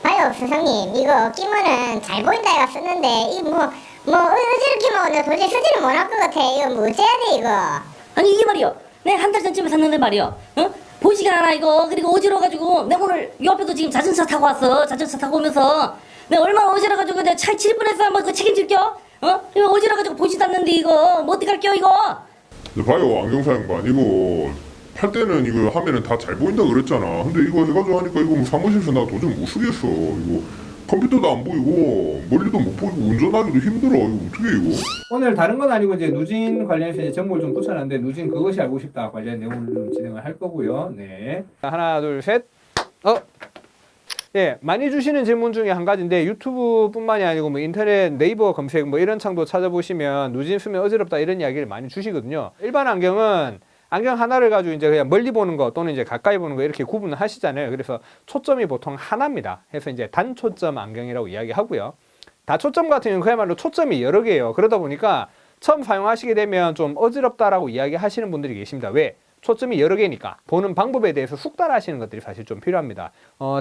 봐요 선생님, 이거 끼면은 잘 보인다 이가 썼는데 이거 어지럽게 먹었는데 도저히 쓰지를 못할 것 같아. 이거 뭐 어째야 돼 이거. 아니 이게 말이야. 내가 한 달 전쯤에 샀는데 말이야. 어? 보이지가 않아 이거. 그리고 어지러워가지고 내가 오늘 옆에도 지금 자전거 타고 왔어. 자전거 타고 오면서 내가 얼마나 어지러워가지고 내가 차에 칠 뻔했어. 한번 그 책임질겨? 어? 이거 어지러워가지고 보지도 않는데 이거 뭐 어떡할게요 이거? 봐요 안경사 양반, 이거 팔 때는 이거 하면은 다 잘 보인다 그랬잖아. 근데 이거 해가지고 하니까 이거 뭐 사무실에서 나 도저히 못 쓰겠어. 이거 컴퓨터도 안 보이고 머리도 못 보이고 운전하기도 힘들어. 이거 어떻게 이거? 오늘 다른 건 아니고 이제 누진 관련해서 이제 정보를 좀 붙여놨는데 누진 그것이 알고 싶다 관련 내용을 좀 진행을 할 거고요. 네. 하나, 둘, 셋. 예, 많이 주시는 질문 중에 한 가지인데 유튜브뿐만이 아니고 뭐 인터넷 네이버 검색 뭐 이런 창도 찾아보시면 누진 쓰면 어지럽다 이런 이야기를 많이 주시거든요. 일반 안경은 안경 하나를 가지고 이제 그냥 멀리 보는 거 또는 이제 가까이 보는 거 이렇게 구분을 하시잖아요. 그래서 초점이 보통 하나입니다. 해서 이제 단초점 안경이라고 이야기하고요. 다초점 같은 경우는 그야말로 초점이 여러 개예요. 그러다 보니까 처음 사용하시게 되면 좀 어지럽다라고 이야기하시는 분들이 계십니다. 왜? 초점이 여러 개니까 보는 방법에 대해서 숙달하시는 것들이 사실 좀 필요합니다.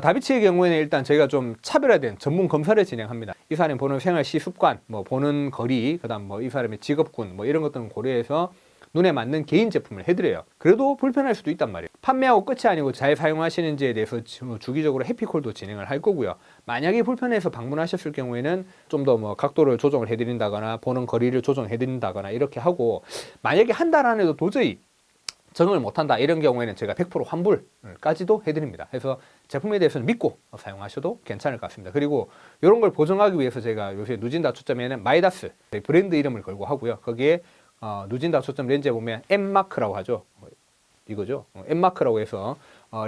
다비치의 경우에는 일단 저희가 좀 차별화된 전문 검사를 진행합니다. 이 사람이 보는 생활 시습관, 뭐 보는 거리, 그다음 뭐 이 사람의 직업군, 뭐 이런 것들을 고려해서 눈에 맞는 개인 제품을 해드려요. 그래도 불편할 수도 있단 말이에요. 판매하고 끝이 아니고 잘 사용하시는지에 대해서 주기적으로 해피콜도 진행을 할 거고요. 만약에 불편해서 방문하셨을 경우에는 좀 더 뭐 각도를 조정을 해드린다거나 보는 거리를 조정해드린다거나 이렇게 하고, 만약에 한 달 안에도 도저히 적응을 못한다 이런 경우에는 제가 100% 환불까지도 해드립니다. 그래서 제품에 대해서는 믿고 사용하셔도 괜찮을 것 같습니다. 그리고 이런 걸 보정하기 위해서 제가 요새 누진다 초점에는 마이다스 브랜드 이름을 걸고 하고요. 거기에 누진다 초점 렌즈에 보면 M마크라고 하죠. 이거죠. M마크라고 해서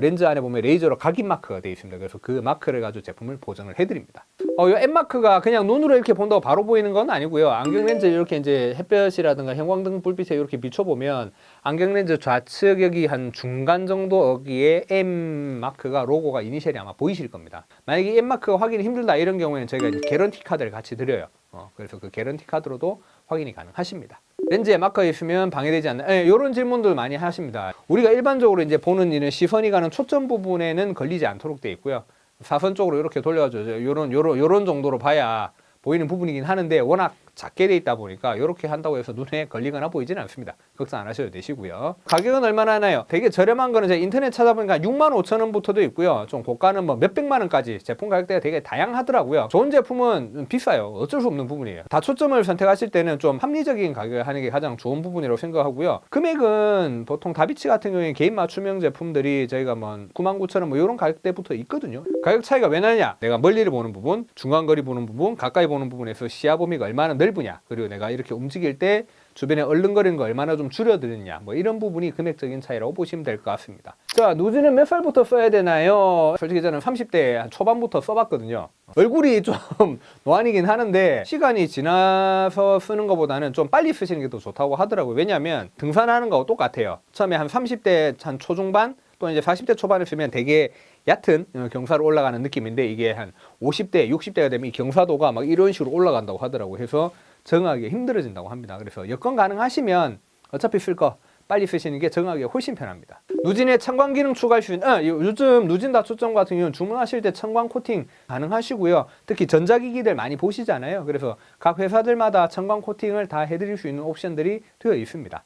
렌즈 안에 보면 레이저로 각인 마크가 되어 있습니다. 그래서 그 마크를 가지고 제품을 보정을 해드립니다. 이 M마크가 그냥 눈으로 이렇게 본다고 바로 보이는 건 아니고요. 안경 렌즈 이렇게 이제 햇볕이라든가 형광등 불빛에 이렇게 비춰보면 안경 렌즈 좌측 여기 한 중간 정도 여기에 M마크가 로고가 이니셜이 아마 보이실 겁니다. 만약에 M마크가 확인이 힘들다 이런 경우에는 저희가 이제 개런티 카드를 같이 드려요. 그래서 그 개런티 카드로도 확인이 가능하십니다. 렌즈에 마커 있으면 방해되지 않나? 이런 질문들 많이 하십니다. 우리가 일반적으로 이제 보는 이런 시선이 가는 초점 부분에는 걸리지 않도록 되어 있고요. 사선 쪽으로 이렇게 돌려가지고 요런 정도로 봐야 보이는 부분이긴 하는데 워낙 작게 돼 있다 보니까 이렇게 한다고 해서 눈에 걸리거나 보이지는 않습니다. 걱정 안 하셔도 되시고요. 가격은 얼마나 하나요? 되게 저렴한 거는 제가 인터넷 찾아보니까 65,000원부터도 있고요. 좀 고가는 뭐 몇백만 원까지 제품 가격대가 되게 다양하더라고요. 좋은 제품은 비싸요. 어쩔 수 없는 부분이에요. 다초점을 선택하실 때는 좀 합리적인 가격을 하는 게 가장 좋은 부분이라고 생각하고요. 금액은 보통 다비치 같은 경우에 개인 맞춤형 제품들이 저희가 뭐 99,000원 뭐 이런 가격대부터 있거든요. 가격 차이가 왜 나느냐? 내가 멀리를 보는 부분, 중간거리 보는 부분, 가까이 보는 부분에서 시야 범위가 얼마나 넓으냐, 그리고 내가 이렇게 움직일 때 주변에 얼른거리는 거 얼마나 좀 줄여드느냐, 뭐 이런 부분이 금액적인 차이라고 보시면 될 것 같습니다. 자, 누진은 몇 살부터 써야 되나요? 솔직히 저는 30대 초반부터 써봤거든요. 얼굴이 좀 노안이긴 하는데 시간이 지나서 쓰는 것보다는 좀 빨리 쓰시는 게 더 좋다고 하더라고요. 왜냐하면 등산하는 거하고 똑같아요. 처음에 한 30대 한 초중반 또 이제 40대 초반에 쓰면 되게 얕은 경사로 올라가는 느낌인데, 이게 한 50대, 60대가 되면 이 경사도가 막 이런 식으로 올라간다고 하더라고요. 해서 적응하기 힘들어진다고 합니다. 그래서 여건 가능하시면 어차피 쓸 거 빨리 쓰시는 게 적응하기 훨씬 편합니다. 누진에 청광 기능 추가할 수 있는, 요즘 누진 다초점 같은 경우는 주문하실 때 청광 코팅 가능하시고요. 특히 전자기기들 많이 보시잖아요. 그래서 각 회사들마다 청광 코팅을 다 해드릴 수 있는 옵션들이 되어 있습니다.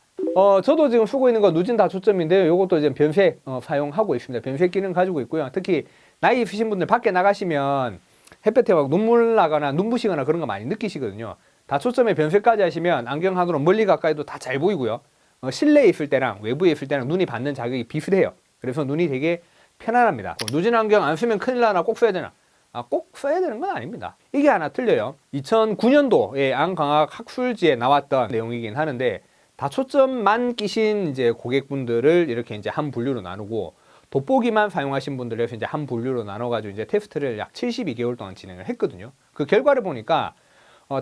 저도 지금 쓰고 있는 거 누진 다초점인데요. 이것도 이제 변색 사용하고 있습니다. 변색 기능 가지고 있고요. 특히 나이 있으신 분들 밖에 나가시면 햇볕에 막 눈물 나거나 눈부시거나 그런 거 많이 느끼시거든요. 다초점에 변색까지 하시면 안경 하나로 멀리 가까이도 다 잘 보이고요. 실내에 있을 때랑 외부에 있을 때랑 눈이 받는 자극이 비슷해요. 그래서 눈이 되게 편안합니다. 누진 안경 안 쓰면 큰일 나나 꼭 써야 되나? 꼭 써야 되는 건 아닙니다. 이게 하나 틀려요. 2009년도에 안광학 학술지에 나왔던 내용이긴 하는데, 다초점만 끼신 이제 고객분들을 이렇게 이제 한 분류로 나누고 돋보기만 사용하신 분들에서 이제 한 분류로 나눠가지고 이제 테스트를 약 72개월 동안 진행을 했거든요. 그 결과를 보니까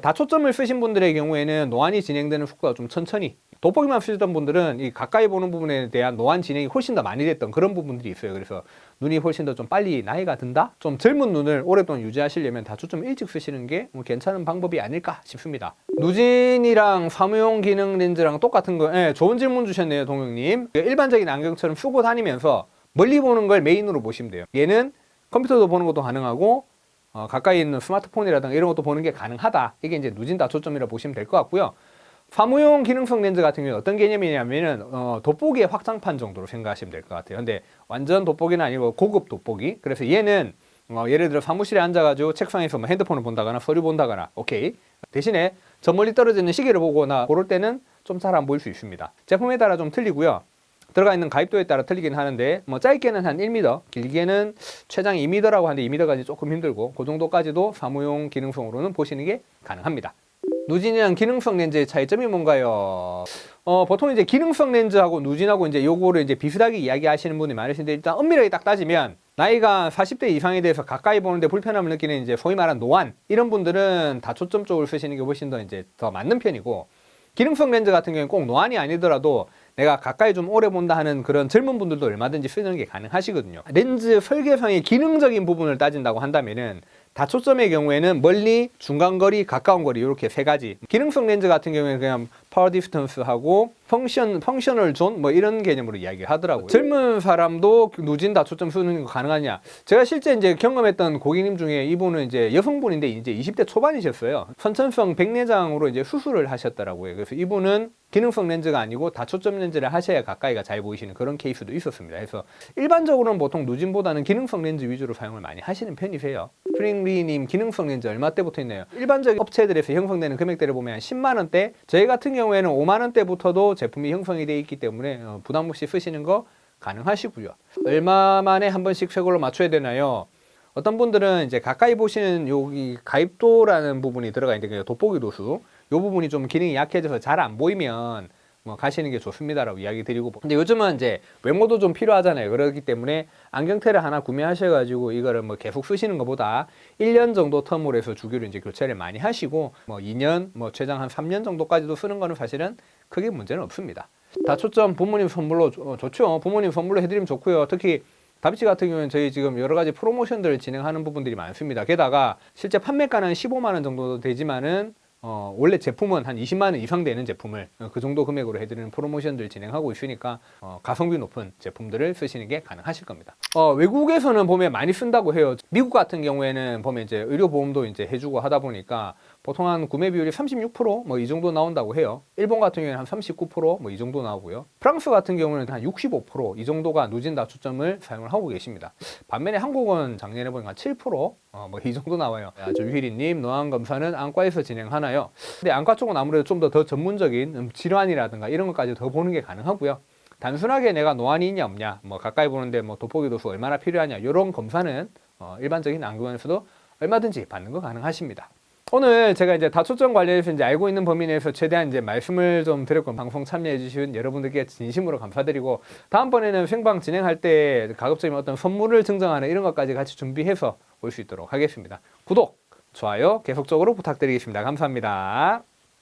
다초점을 쓰신 분들의 경우에는 노안이 진행되는 속도가 좀 천천히, 돋보기만 쓰시던 분들은 이 가까이 보는 부분에 대한 노안 진행이 훨씬 더 많이 됐던 그런 부분들이 있어요. 그래서 눈이 훨씬 더 좀 빨리 나이가 든다? 좀 젊은 눈을 오랫동안 유지하시려면 다초점 일찍 쓰시는 게 괜찮은 방법이 아닐까 싶습니다. 누진이랑 사무용 기능 렌즈랑 똑같은 거, 좋은 질문 주셨네요, 동영님. 일반적인 안경처럼 쓰고 다니면서 멀리 보는 걸 메인으로 보시면 돼요. 얘는 컴퓨터도 보는 것도 가능하고 가까이 있는 스마트폰이라든가 이런 것도 보는 게 가능하다. 이게 이제 누진 다초점이라고 보시면 될 것 같고요. 사무용 기능성 렌즈 같은 경우는 어떤 개념이냐면은 돋보기의 확장판 정도로 생각하시면 될 것 같아요. 근데 완전 돋보기는 아니고 고급 돋보기. 그래서 얘는 예를 들어 사무실에 앉아가지고 책상에서 뭐 핸드폰을 본다거나 서류 본다거나 오케이. 대신에 저 멀리 떨어지는 시계를 보거나 그럴 때는 좀 잘 안 보일 수 있습니다. 제품에 따라 좀 틀리고요. 들어가 있는 가입도에 따라 틀리긴 하는데 뭐 짧게는 한 1m, 길게는 최장 2m라고 하는데 2m까지 조금 힘들고 그 정도까지도 사무용 기능성으로는 보시는 게 가능합니다. 누진이랑 기능성 렌즈의 차이점이 뭔가요? 보통 이제 기능성 렌즈하고 누진하고 이제 요거를 이제 비슷하게 이야기하시는 분이 많으신데 일단 엄밀하게 딱 따지면 나이가 40대 이상에 대해서 가까이 보는데 불편함을 느끼는 이제 소위 말하는 노안 이런 분들은 다초점 쪽을 쓰시는 게 훨씬 더 이제 더 맞는 편이고 기능성 렌즈 같은 경우는 꼭 노안이 아니더라도 내가 가까이 좀 오래 본다 하는 그런 젊은 분들도 얼마든지 쓰는 게 가능하시거든요. 렌즈 설계상의 기능적인 부분을 따진다고 한다면은 다초점의 경우에는 멀리, 중간거리, 가까운 거리 이렇게 세 가지. 기능성 렌즈 같은 경우에는 그냥 파워 디스턴스하고 펑셔널 존 뭐 이런 개념으로 이야기하더라고요. 젊은 사람도 누진 다초점 쓰는 거 가능하냐? 제가 실제 이제 경험했던 고객님 중에 이분은 이제 여성분인데 이제 20대 초반이셨어요. 선천성 백내장으로 이제 수술을 하셨더라고요. 그래서 이분은 기능성 렌즈가 아니고 다초점 렌즈를 하셔야 가까이가 잘 보이시는 그런 케이스도 있었습니다. 그래서 일반적으로는 보통 누진보다는 기능성 렌즈 위주로 사용을 많이 하시는 편이세요. 프링리님 기능성 렌즈 얼마 때부터 있나요? 일반적인 업체들에서 형성되는 금액대를 보면 10만 원대, 저희 같은 경우에는 5만 원대부터도 제품이 형성이 되어 있기 때문에 부담 없이 쓰시는 거 가능하시고요. 얼마 만에 한 번씩 새 걸로 맞춰야 되나요? 어떤 분들은 이제 가까이 보시는 여기 가입도라는 부분이 들어가 있는데 돋보기 도수 이 부분이 좀 기능이 약해져서 잘 안 보이면 뭐 가시는 게 좋습니다라고 이야기 드리고, 근데 요즘은 이제 외모도 좀 필요하잖아요. 그렇기 때문에 안경테를 하나 구매하셔가지고 이거를 뭐 계속 쓰시는 것보다 1년 정도 텀으로 해서 주기로 이제 교체를 많이 하시고 뭐 2년 뭐 최장 한 3년 정도까지도 쓰는 거는 사실은 크게 문제는 없습니다. 다초점 부모님 선물로 좋죠. 부모님 선물로 해드리면 좋고요. 특히 다비치 같은 경우는 저희 지금 여러 가지 프로모션들을 진행하는 부분들이 많습니다. 게다가 실제 판매가는 15만 원 정도 되지만은 원래 제품은 한 20만 원 이상 되는 제품을 그 정도 금액으로 해드리는 프로모션들 진행하고 있으니까 가성비 높은 제품들을 쓰시는 게 가능하실 겁니다. 외국에서는 보면 많이 쓴다고 해요. 미국 같은 경우에는 보면 이제 의료보험도 이제 해주고 하다 보니까 보통 한 구매 비율이 36% 이 정도 나온다고 해요. 일본 같은 경우에는 한 39% 이 정도 나오고요. 프랑스 같은 경우는 한 65% 정도가 누진 다초점을 사용을 하고 계십니다. 반면에 한국은 작년에 보니까 7% 이 정도 나와요. 아주 유희리님, 노안 검사는 안과에서 진행하나요? 근데 안과 쪽은 아무래도 좀 더 전문적인 질환이라든가 이런 것까지 더 보는 게 가능하고요. 단순하게 내가 노안이 있냐 없냐, 가까이 보는데 돋보기 도수 얼마나 필요하냐 이런 검사는 일반적인 안구원에서도 얼마든지 받는 거 가능하십니다. 오늘 제가 이제 다초점 관련해서 이제 알고 있는 범위 내에서 최대한 이제 말씀을 좀 드렸고 방송 참여해 주신 여러분들께 진심으로 감사드리고, 다음번에는 생방 진행할 때 가급적이면 어떤 선물을 증정하는 이런 것까지 같이 준비해서 올 수 있도록 하겠습니다. 구독, 좋아요 계속적으로 부탁드리겠습니다. 감사합니다.